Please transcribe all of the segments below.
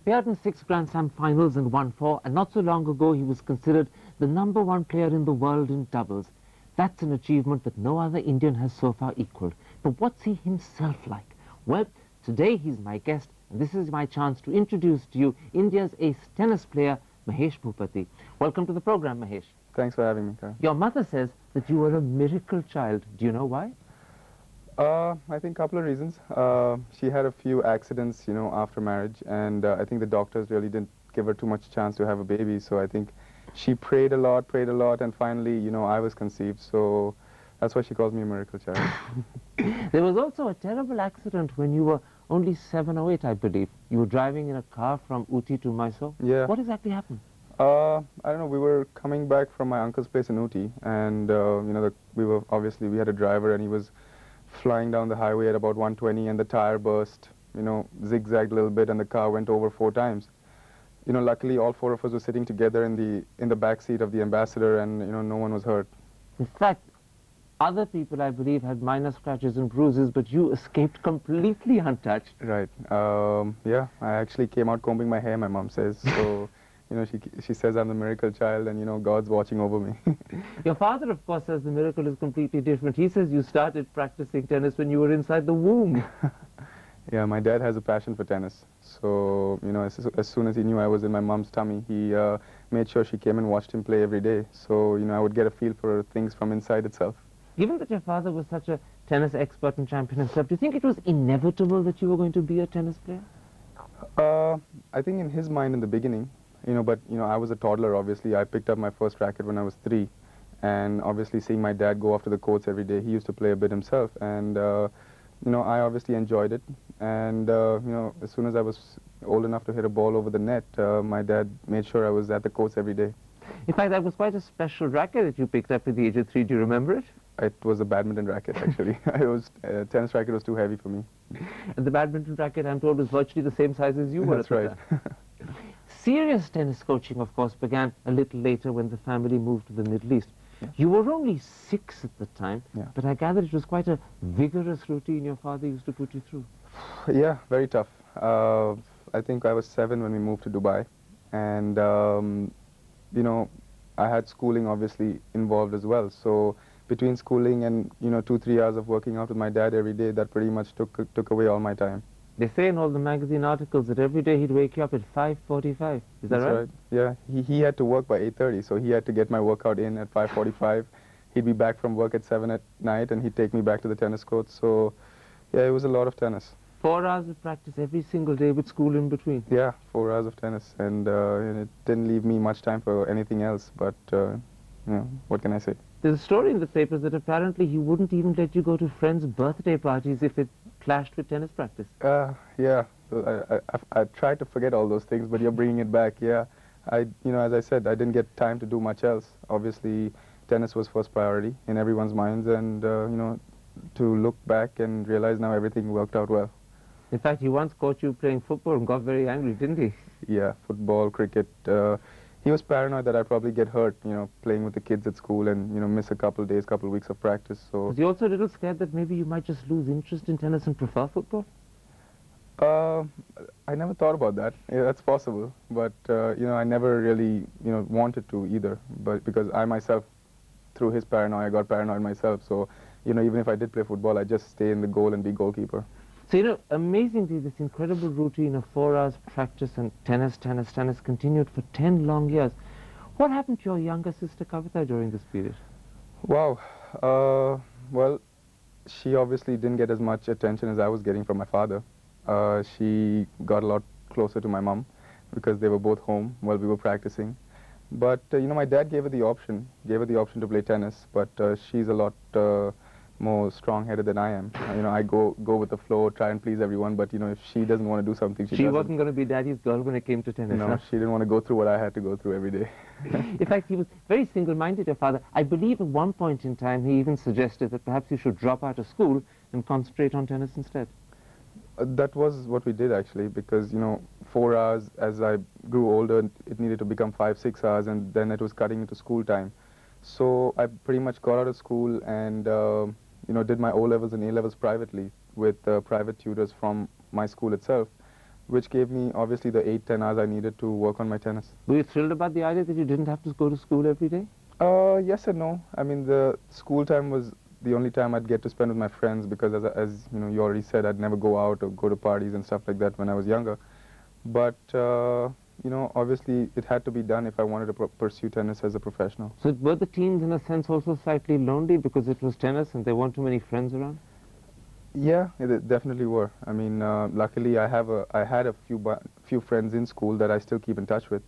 appeared in 6 Grand Slam finals and won 4, and not so long ago he was considered the #1 player in the world in doubles. That's an achievement that no other Indian has so far equalled. But what's he himself like? Well, today he's my guest, and this is my chance to introduce to you India's ace tennis player, Mahesh Bhupati. Welcome to the program, Mahesh. Thanks for having me, Karan. Your mother says that you were a miracle child. Do you know why? I think a couple of reasons. She had a few accidents, after marriage, and I think the doctors really didn't give her too much chance to have a baby. So I think she prayed a lot, and finally, I was conceived. So that's why she calls me a miracle child. There was also a terrible accident when you were only 7 or 8, I believe. You were driving in a car from Ooty to Mysore. Yeah. What exactly happened? I don't know. We were coming back from my uncle's place in Ooty, and we had a driver, and he was flying down the highway at about 120, and the tire burst, zigzagged a little bit, and the car went over 4 times. Luckily all 4 of us were sitting together in the back seat of the Ambassador, and no one was hurt. In fact, other people, I believe, had minor scratches and bruises, but you escaped completely untouched. Right. Yeah, I actually came out combing my hair, my mom says. So she says I'm the miracle child, and God's watching over me. Your father, of course, says the miracle is completely different. He says you started practicing tennis when you were inside the womb. Yeah, my dad has a passion for tennis. So, as soon as he knew I was in my mom's tummy, he made sure she came and watched him play every day. So, I would get a feel for things from inside itself. Given that your father was such a tennis expert and champion himself, do you think it was inevitable that you were going to be a tennis player? I think in his mind in the beginning, but I was a toddler, obviously. I picked up my first racket when I was 3. And obviously seeing my dad go off to the courts every day, he used to play a bit himself. And, I obviously enjoyed it. And, as soon as I was old enough to hit a ball over the net, my dad made sure I was at the courts every day. In fact, that was quite a special racket that you picked up at the age of 3. Do you remember it? It was a badminton racket, actually. Tennis racket was too heavy for me. And the badminton racket, I'm told, was virtually the same size as you were. That's right. Serious tennis coaching, of course, began a little later when the family moved to the Middle East. Yeah. You were only 6 at the time, yeah. But I gather it was quite a vigorous routine your father used to put you through. Yeah, very tough. I think I was 7 when we moved to Dubai. And, I had schooling obviously involved as well. So between schooling and, 2-3 hours of working out with my dad every day, that pretty much took away all my time. They say in all the magazine articles that every day he'd wake you up at 5:45. Is that right? That's right. Yeah, he had to work by 8:30, so he had to get my workout in at 5:45. He'd be back from work at 7 at night, and he'd take me back to the tennis court. So, yeah, it was a lot of tennis. 4 hours of practice every single day with school in between? Yeah, 4 hours of tennis, and it didn't leave me much time for anything else, but, what can I say? There's a story in the papers that apparently he wouldn't even let you go to friends' birthday parties if it clashed with tennis practice. Yeah, I tried to forget all those things, but you're bringing it back. Yeah, as I said, I didn't get time to do much else. Obviously, tennis was first priority in everyone's minds, and to look back and realize now everything worked out well. In fact, he once caught you playing football and got very angry, didn't he? Yeah, football, cricket. He was paranoid that I'd probably get hurt, playing with the kids at school and, miss a couple of days, couple of weeks of practice. So. Was he also a little scared that maybe you might just lose interest in tennis and prefer football? I never thought about that. Yeah, that's possible. But, I never really, wanted to either. But because I myself, through his paranoia, I got paranoid myself. So, even if I did play football, I'd just stay in the goal and be goalkeeper. So, amazingly, this incredible routine of 4 hours practice and tennis continued for 10 long years. What happened to your younger sister, Kavita, during this period? Wow. Well, she obviously didn't get as much attention as I was getting from my father. She got a lot closer to my mom because they were both home while we were practicing. But, my dad gave her the option to play tennis, but she's a lot more strong-headed than I am. I go with the flow, try and please everyone, but, if she doesn't want to do something, she wasn't going to be daddy's girl when it came to tennis, No, huh? She didn't want to go through what I had to go through every day. In fact, he was very single-minded, your father. I believe at one point in time he even suggested that perhaps you should drop out of school and concentrate on tennis instead. That was what we did, actually, because, 4 hours, as I grew older, it needed to become 5-6 hours, and then it was cutting into school time. So I pretty much got out of school and, did my O-levels and A-levels privately with private tutors from my school itself. which gave me obviously the 8-10 hours I needed to work on my tennis. Were you thrilled about the idea that you didn't have to go to school every day? Yes and no. I mean, the school time was the only time I'd get to spend with my friends because, as you know, you already said, I'd never go out or go to parties and stuff like that when I was younger. But you know, obviously, it had to be done if I wanted to pursue tennis as a professional. So were the teens, in a sense, also slightly lonely because it was tennis and there weren't too many friends around? Yeah, it definitely were. I mean, luckily, I had a few friends in school that I still keep in touch with,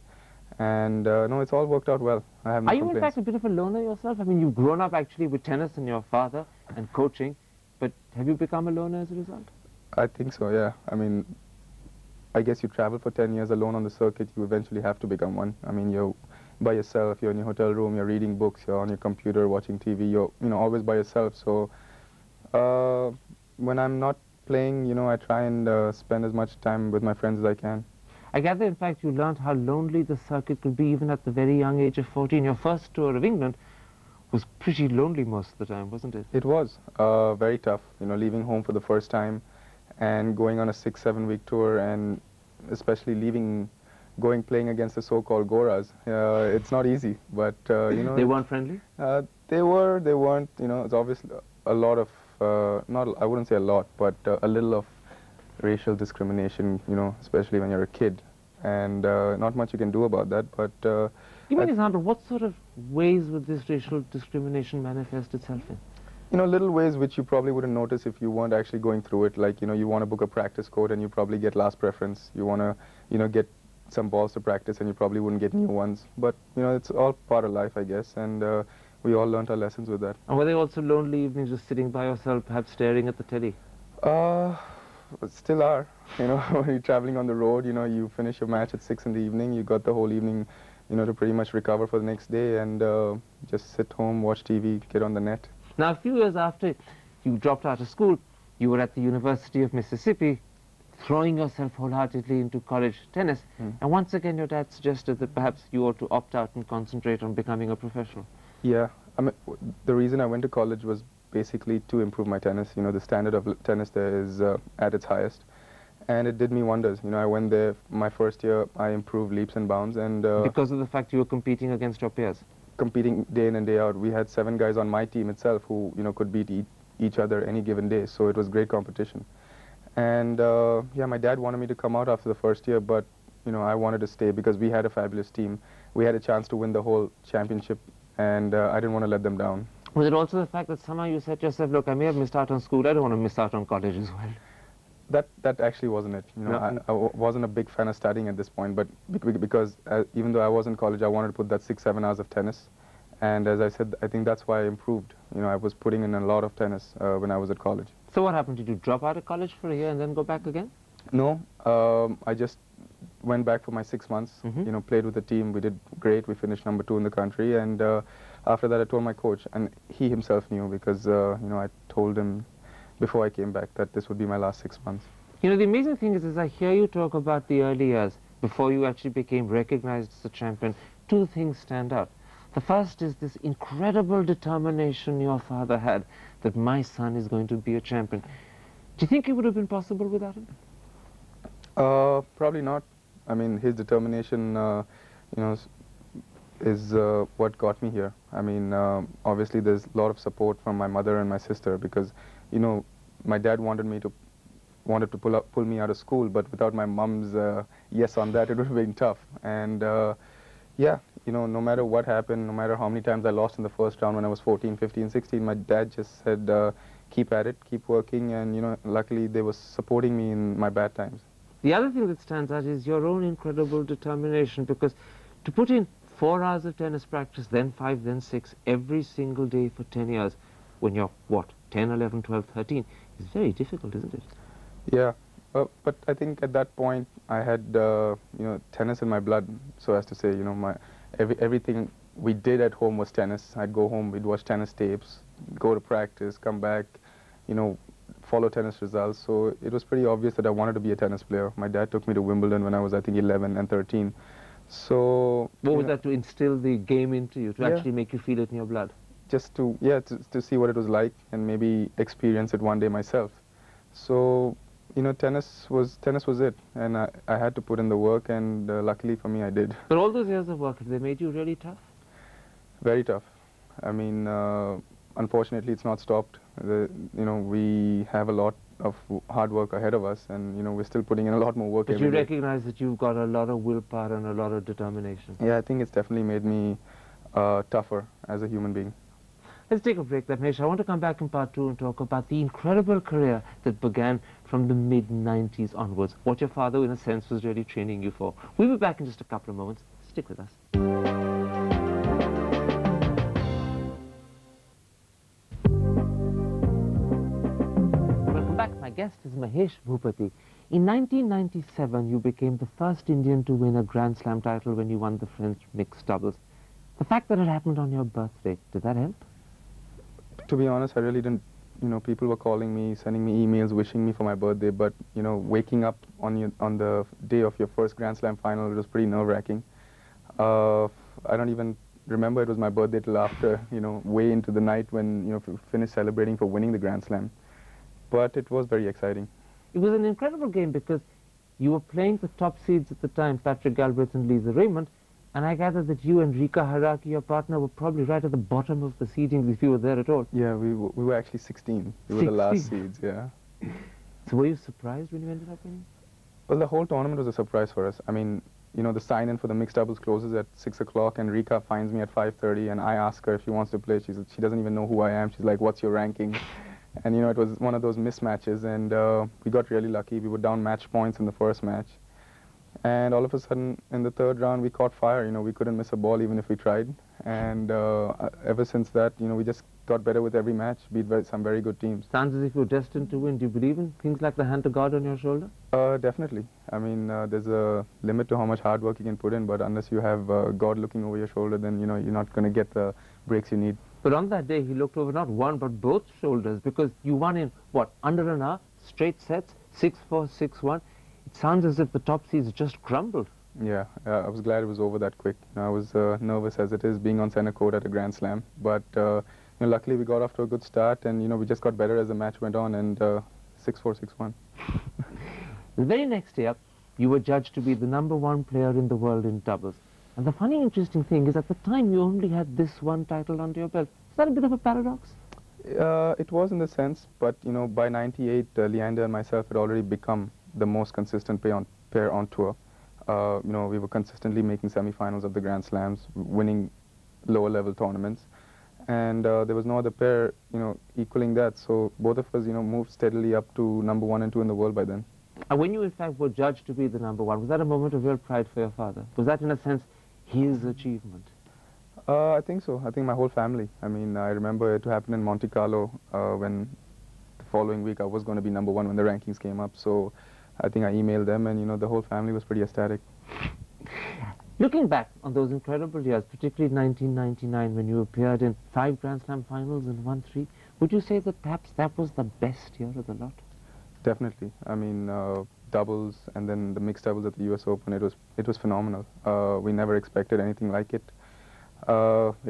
and no, it's all worked out well. I have no Are you, in complaints. fact, a bit of a loner yourself? I mean, you've grown up actually with tennis and your father and coaching, but have you become a loner as a result? I think so. Yeah. I mean, I guess you travel for 10 years alone on the circuit, you eventually have to become one. I mean, you're by yourself, you're in your hotel room, you're reading books, you're on your computer watching TV, you're, you know, always by yourself. So when I'm not playing, you know, I try and spend as much time with my friends as I can. I gather, in fact, you learned how lonely the circuit could be even at the very young age of 14. Your first tour of England was pretty lonely most of the time, wasn't it? It was very tough, you know, leaving home for the first time and going on a 6-7 week tour, and especially going playing against the so-called Goras. It's not easy, but you know. They weren't friendly? They weren't, you know, it's obviously a lot of, I wouldn't say a lot, but a little of racial discrimination, you know, especially when you're a kid. And not much you can do about that, but... Give me an example. What sort of ways would this racial discrimination manifest itself in? You know, little ways which you probably wouldn't notice if you weren't actually going through it. Like, you know, you want to book a practice court and you probably get last preference. You want to, you know, get some balls to practice and you probably wouldn't get new ones. But, you know, it's all part of life, I guess. And we all learned our lessons with that. And were they also lonely evenings just sitting by yourself, perhaps staring at the telly? Still are. You know, when you're traveling on the road, you know, you finish your match at 6 in the evening. You got the whole evening, you know, to pretty much recover for the next day and just sit home, watch TV, get on the net. Now, a few years after you dropped out of school, you were at the University of Mississippi, throwing yourself wholeheartedly into college tennis. And once again, your dad suggested that perhaps you ought to opt out and concentrate on becoming a professional. Yeah, I mean, the reason I went to college was basically to improve my tennis. You know, the standard of tennis there is at its highest. And it did me wonders. You know, I went there, my first year, I improved leaps and bounds. And because of the fact you were competing against your peers? Competing day in and day out. We had 7 guys on my team itself who, you know, could beat each other any given day. So it was great competition. And yeah, my dad wanted me to come out after the first year, but, you know, I wanted to stay because we had a fabulous team. We had a chance to win the whole championship, and I didn't want to let them down. Was it also the fact that somehow you said to yourself, look, I may have missed out on school, I don't want to miss out on college as well? That actually wasn't it. You know, No. I wasn't a big fan of studying at this point, but because even though I was in college, I wanted to put that 6-7 hours of tennis. And as I said, I think that's why I improved. You know, I was putting in a lot of tennis when I was at college. So what happened? Did you drop out of college for a year and then go back again? No, I just went back for my 6 months, you know, played with the team. We did great. We finished number 2 in the country. And after that, I told my coach, and he himself knew because, you know, I told him before I came back that this would be my last 6 months. You know, the amazing thing is, as I hear you talk about the early years, before you actually became recognized as a champion, 2 things stand out. The first is this incredible determination your father had that my son is going to be a champion. Do you think it would have been possible without him? Probably not. I mean, his determination, you know, is what got me here. I mean, obviously there's a lot of support from my mother and my sister because, you know, my dad wanted to pull me out of school, but without my mom's yes on that, it would have been tough. And yeah, you know, no matter what happened, no matter how many times I lost in the first round when I was 14, 15, 16, my dad just said, keep at it, keep working, and, you know, luckily they were supporting me in my bad times. The other thing that stands out is your own incredible determination, because to put in 4 hours of tennis practice, then 5, then 6, every single day for 10 years, when you're, what, 10, 11, 12, 13, is very difficult, isn't it? Yeah, but I think at that point I had, you know, tennis in my blood, so as to say, you know, everything we did at home was tennis. I'd go home, we'd watch tennis tapes, go to practice, come back, you know, follow tennis results. So it was pretty obvious that I wanted to be a tennis player. My dad took me to Wimbledon when I was, I think, 11 and 13. So... What was that, to instill the game into you, to Yeah. actually make you feel it in your blood? Just to, yeah, to see what it was like and maybe experience it one day myself. So, you know, tennis was it, and I had to put in the work, and luckily for me, I did. But all those years of work, have they made you really tough? Very tough. I mean, unfortunately, it's not stopped. You know, we have a lot of hard work ahead of us, and you know, we're still putting in a lot more work But every you day. recognize that you've got a lot of willpower and a lot of determination. Yeah, I think it's definitely made me tougher as a human being. Let's take a break there, Mahesh. I want to come back in part 2 and talk about the incredible career that began from the mid-90s onwards. What your father, in a sense, was really training you for. We'll be back in just a couple of moments. Stick with us. Welcome back. My guest is Mahesh Bhupati. In 1997, you became the first Indian to win a Grand Slam title when you won the French mixed doubles. The fact that it happened on your birthday, did that help? To be honest, I really didn't. You know, people were calling me, sending me emails, wishing me for my birthday. But you know, waking up on the day of your first Grand Slam final, it was pretty nerve-wracking. I don't even remember it was my birthday till after, you know, way into the night when you know finished celebrating for winning the Grand Slam. But it was very exciting. It was an incredible game because you were playing the top seeds at the time, Patrick Galbraith and Lisa Raymond, and I gather that you and Rika Haraki, your partner, were probably right at the bottom of the seedings if you were there at all. Yeah, we were actually 16. We were the last seeds, yeah. So were you surprised when you ended up winning? Well, the whole tournament was a surprise for us. I mean, you know, the sign-in for the mixed doubles closes at 6 o'clock, and Rika finds me at 5:30, and I ask her if she wants to play. She doesn't even know who I am. She's like, "What's your ranking?" And you know, it was one of those mismatches, and we got really lucky. We were down match points in the first match, and all of a sudden, in the third round, we caught fire. You know, we couldn't miss a ball even if we tried, and ever since that, you know, we just got better with every match, beat some very good teams. Sounds as if you're destined to win. Do you believe in things like the hand of God on your shoulder? Definitely. I mean, there's a limit to how much hard work you can put in, but unless you have God looking over your shoulder, then, you know, you're not going to get the breaks you need. But on that day, he looked over not one, but both shoulders, because you won in, what, under an hour, straight sets, 6-4, 6-1. It sounds as if the top seeds just crumbled. Yeah, I was glad it was over that quick. You know, I was nervous as it is being on center court at a Grand Slam, but you know, luckily we got off to a good start, and you know, we just got better as the match went on, and 6-4, 6-1. The very next year, you were judged to be the #1 player in the world in doubles. And the funny, interesting thing is, at the time, you only had this one title under your belt. Is that a bit of a paradox? It was in the sense, but you know, by '98, Leander and myself had already become the most consistent pair on tour. You know, we were consistently making semifinals of the Grand Slams, winning lower-level tournaments, and there was no other pair, you know, equaling that. So both of us, you know, moved steadily up to #1 and #2 in the world by then. And when you, in fact, were judged to be the #1, was that a moment of real pride for your father? Was that, in a sense, his achievement? I think so. I think my whole family. I mean, I remember it happened in Monte Carlo when the following week I was going to be #1 when the rankings came up. So I think I emailed them, and you know, the whole family was pretty ecstatic. Looking back on those incredible years, particularly 1999, when you appeared in 5 Grand Slam finals and won 3, would you say that perhaps that was the best year of the lot? Definitely. I mean, doubles and then the mixed doubles at the US Open, it was phenomenal. We never expected anything like it.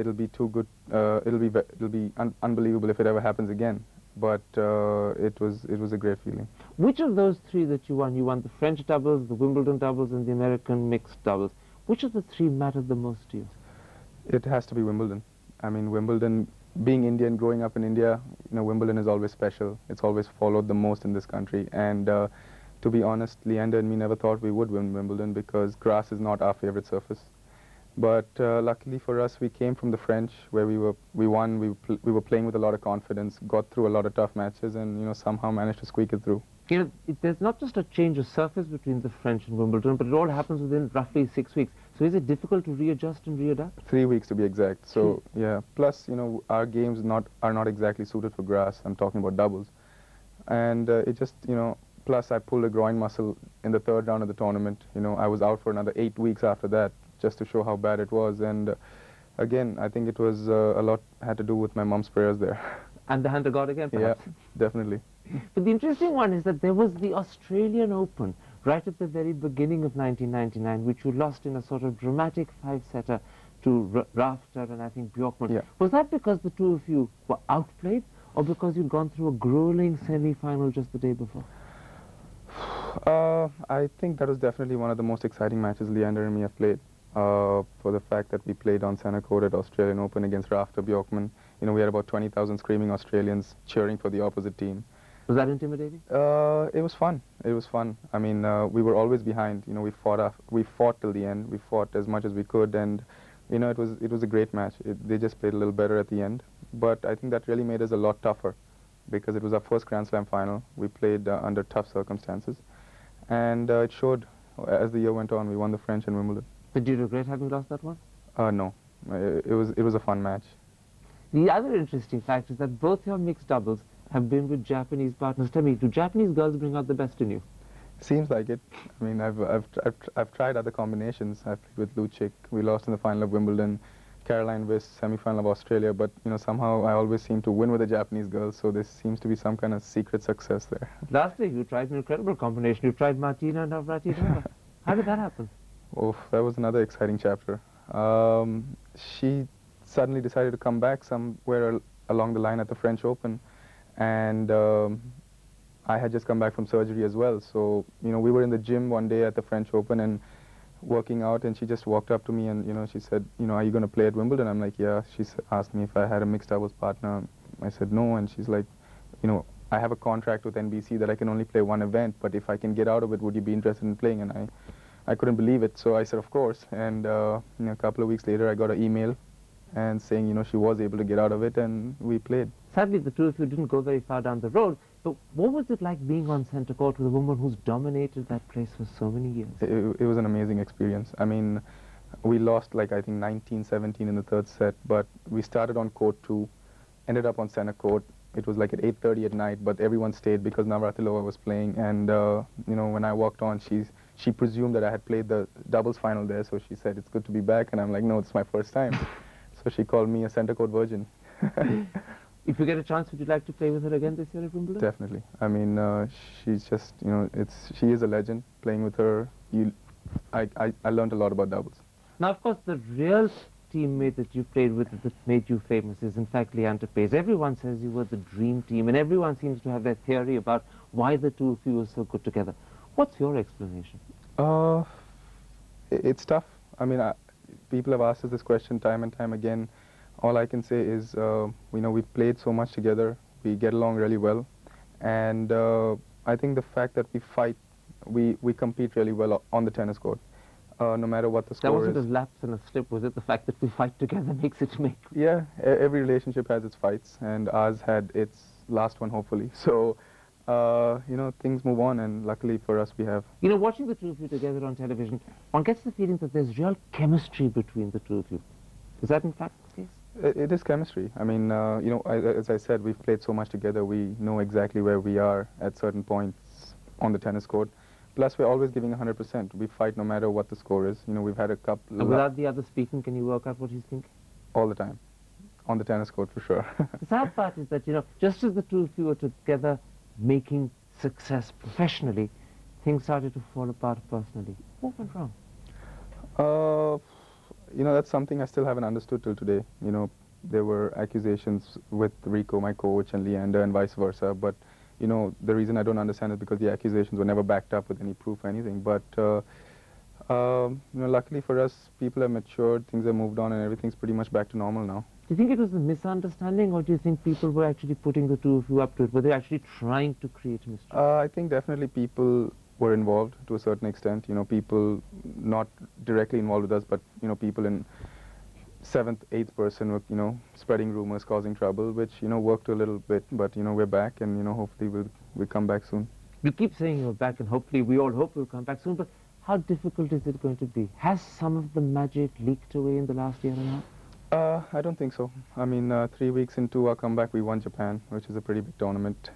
It'll be too good. It'll be unbelievable if it ever happens again. But it was a great feeling. Which of those 3 that you won? You won the French doubles, the Wimbledon doubles, and the American mixed doubles. Which of the 3 mattered the most to you? It has to be Wimbledon. I mean, Wimbledon, being Indian, growing up in India, you know, Wimbledon is always special. It's always followed the most in this country. And to be honest, Leander and me never thought we would win Wimbledon because grass is not our favorite surface. But luckily for us, we came from the French, where we won. We were playing with a lot of confidence, got through a lot of tough matches, and you know, somehow managed to squeak it through. You know, there's not just a change of surface between the French and Wimbledon, but it all happens within roughly 6 weeks. So is it difficult to readjust and readapt? 3 weeks to be exact. So yeah. Plus, you know, our games are not exactly suited for grass. I'm talking about doubles, and it just, you know. Plus, I pulled a groin muscle in the 3rd round of the tournament. You know, I was out for another 8 weeks after that, just to show how bad it was. And again, I think it was a lot had to do with my mom's prayers there. And the hand of God again, perhaps? Yeah, definitely. But the interesting one is that there was the Australian Open right at the very beginning of 1999, which you lost in a sort of dramatic 5-setter to Rafter and I think Bjorkman. Yeah. Was that because the 2 of you were outplayed, or because you'd gone through a grueling semi-final just the day before? I think that was definitely one of the most exciting matches Leander and me have played. For the fact that we played on centre court at Australian Open against Rafter Bjorkman. You know, we had about 20,000 screaming Australians cheering for the opposite team. Was that intimidating? It was fun. It was fun. I mean, we were always behind. You know, we fought till the end. We fought as much as we could, and you know, it was a great match. They just played a little better at the end, but I think that really made us a lot tougher, because it was our first Grand Slam final. We played under tough circumstances, and it showed as the year went on. We won the French and Wimbledon. But do you regret having lost that one? No, it was a fun match. The other interesting fact is that both your mixed doubles have been with Japanese partners. Tell me, do Japanese girls bring out the best in you? Seems like it. I mean, I've tried other combinations. I've played with Lucic. We lost in the final of Wimbledon. Caroline Wiss, semi-final of Australia. But you know, somehow I always seem to win with the Japanese girls. So there seems to be some kind of secret success there. Last week you tried an incredible combination. You tried Martina Navratilova. How did that happen? Oh, that was another exciting chapter. She suddenly decided to come back somewhere along the line at the French Open, and I had just come back from surgery as well. So, you know, we were in the gym one day at the French Open and working out, and she just walked up to me and, you know, she said, you know, are you going to play at Wimbledon? I'm like, yeah. She asked me if I had a mixed doubles partner. I said no, and she's like, you know, I have a contract with NBC that I can only play one event, but if I can get out of it, would you be interested in playing? And I couldn't believe it, so I said, of course. And you know, a couple of weeks later, I got an email and saying, you know, she was able to get out of it, and we played. Sadly, the two of you didn't go very far down the road, but what was it like being on centre court with a woman who's dominated that place for so many years? It was an amazing experience. I mean, we lost, like, I think 19-17 in the third set, but we started on court 2, ended up on centre court. It was like at 8:30 at night, but everyone stayed because Navratilova was playing, and you know, when I walked on, she presumed that I had played the doubles final there, so she said, it's good to be back, and I'm like, no, it's my first time. So she called me a centre court virgin. If you get a chance, would you like to play with her again this year at Wimbledon? Definitely. I mean, she's just, you know, she is a legend. Playing with her, I learned a lot about doubles. Now, of course, the real teammate that you played with that made you famous is, in fact, Leander Paes. Everyone says you were the dream team, and everyone seems to have their theory about why the two of you were so good together. What's your explanation? It's tough. I mean, people have asked us this question time and time again. All I can say is, you know, we played so much together. We get along really well. And I think the fact that we fight, we compete really well on the tennis court, no matter what the score is. That wasn't a lapse and a slip, was it? The fact that we fight together makes it make... Yeah, every relationship has its fights, and ours had its last one, hopefully. So, you know, things move on, and luckily for us, we have. You know, watching the two of you together on television, one gets the feeling that there's real chemistry between the two of you. Is that in fact the case? It is chemistry. I mean, you know, as I said, we've played so much together, we know exactly where we are at certain points on the tennis court. Plus, we're always giving 100%. We fight no matter what the score is. You know, we've had a couple... And without the other speaking, can you work out what he's thinking? All the time. On the tennis court, for sure. The sad part is that, you know, just as the two of you are together making success professionally, things started to fall apart personally. What went wrong? You know, that's something I still haven't understood till today. You know, there were accusations with Rico, my coach, and Leander, and vice versa. But, you know, the reason I don't understand is because the accusations were never backed up with any proof or anything. But, you know, luckily for us, people have matured, things have moved on, and everything's pretty much back to normal now. Do you think it was a misunderstanding, or do you think people were actually putting the two of you up to it? Were they actually trying to create mystery? I think definitely people were involved to a certain extent. You know, people not directly involved with us, but, you know, people in 7th, 8th person were, you know, spreading rumors, causing trouble, which, you know, worked a little bit. But, you know, we're back, and, you know, hopefully we'll come back soon. You keep saying you're back, and hopefully we all hope we'll come back soon, but how difficult is it going to be? Has some of the magic leaked away in the last year and a half? I don't think so. I mean, 3 weeks into our comeback, we won Japan, which is a pretty big tournament.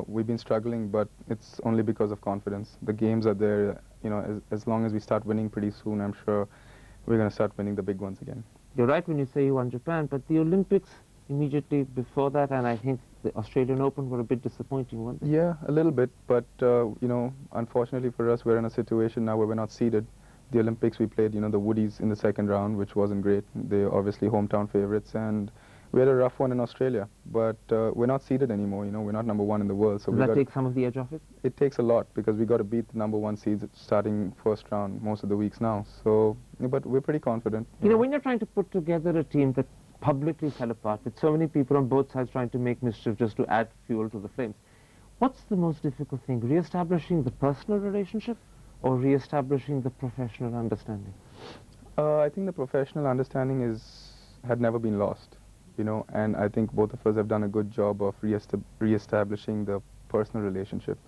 We've been struggling, but it's only because of confidence. The games are there. You know, as long as we start winning pretty soon, I'm sure we're going to start winning the big ones again. You're right when you say you won Japan, but the Olympics immediately before that, and I think the Australian Open were a bit disappointing, weren't they? Yeah, a little bit, but, you know, unfortunately for us, we're in a situation now where we're not seeded. The Olympics, we played, you know, the Woodies in the second round, which wasn't great. They're obviously hometown favorites, and We had a rough one in Australia, but we're not seeded anymore. You know, we're not number one in the world. So Does that take some of the edge off it? It takes a lot because we got to beat the number one seeds starting first round most of the weeks now. So, but we're pretty confident. You know, when you're trying to put together a team that publicly fell apart with so many people on both sides trying to make mischief just to add fuel to the flames, what's the most difficult thing? Re-establishing the personal relationship or re-establishing the professional understanding? I think the professional understanding had never been lost. You know, and I think both of us have done a good job of re-establishing the personal relationship.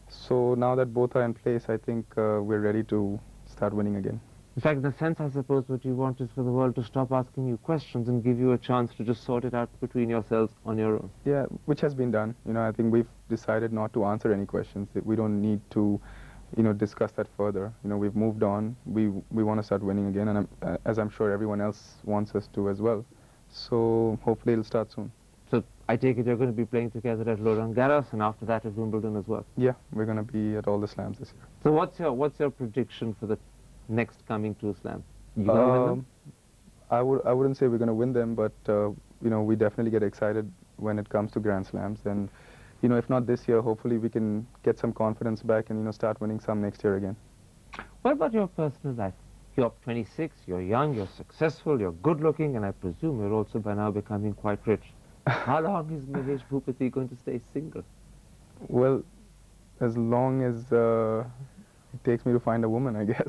So now that both are in place, I think we're ready to start winning again. In fact, in a sense, I suppose what you want is for the world to stop asking you questions and give you a chance to just sort it out between yourselves on your own. Yeah, which has been done. You know, I think we've decided not to answer any questions. We don't need to, you know, discuss that further. You know, we've moved on. We want to start winning again, and as I'm sure everyone else wants us to as well. So hopefully it'll start soon. So I take it you're going to be playing together at Roland Garros and after that at Wimbledon as well? Yeah, we're going to be at all the slams this year. So what's your prediction for the next coming two slams? You going to win them? I wouldn't say we're going to win them, but you know, we definitely get excited when it comes to Grand Slams. And you know, if not this year, hopefully we can get some confidence back and, you know, start winning some next year again. What about your personal life? You're 26, you're young, you're successful, you're good looking, and I presume you're also by now becoming quite rich. How long is Mahesh Bhupati going to stay single? Well, as long as it takes me to find a woman, I guess.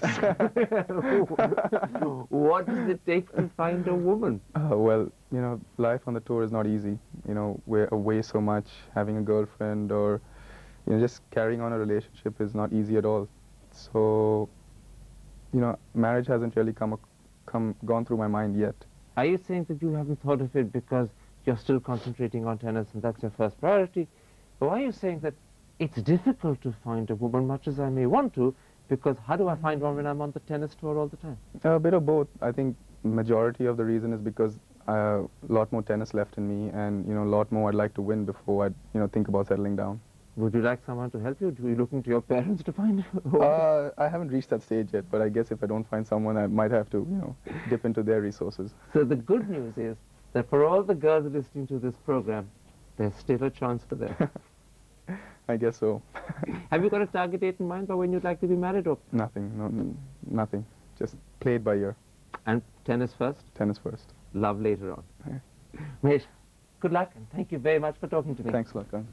What does it take to find a woman? Well, you know, life on the tour is not easy. You know, we're away so much, having a girlfriend or, you know, just carrying on a relationship is not easy at all. So, you know, marriage hasn't really gone through my mind yet. Are you saying that you haven't thought of it because you're still concentrating on tennis and that's your first priority? Or are you saying that it's difficult to find a woman, much as I may want to, because how do I find one when I'm on the tennis tour all the time? A bit of both. I think majority of the reason is because a lot more tennis left in me, and, you know, a lot more I'd like to win before I, you know, think about settling down. Would you like someone to help you? Are you looking to your parents to find her? I haven't reached that stage yet, but I guess if I don't find someone, I might have to, you know, dip into their resources. So the good news is that for all the girls listening to this program, there's still a chance for them. I guess so. Have you got a target date in mind by when you'd like to be married? Or? Nothing, no, nothing. Just play it by ear. And tennis first? Tennis first. Love later on. Okay. Mahesh, good luck and thank you very much for talking to me. Thanks a lot, Karan.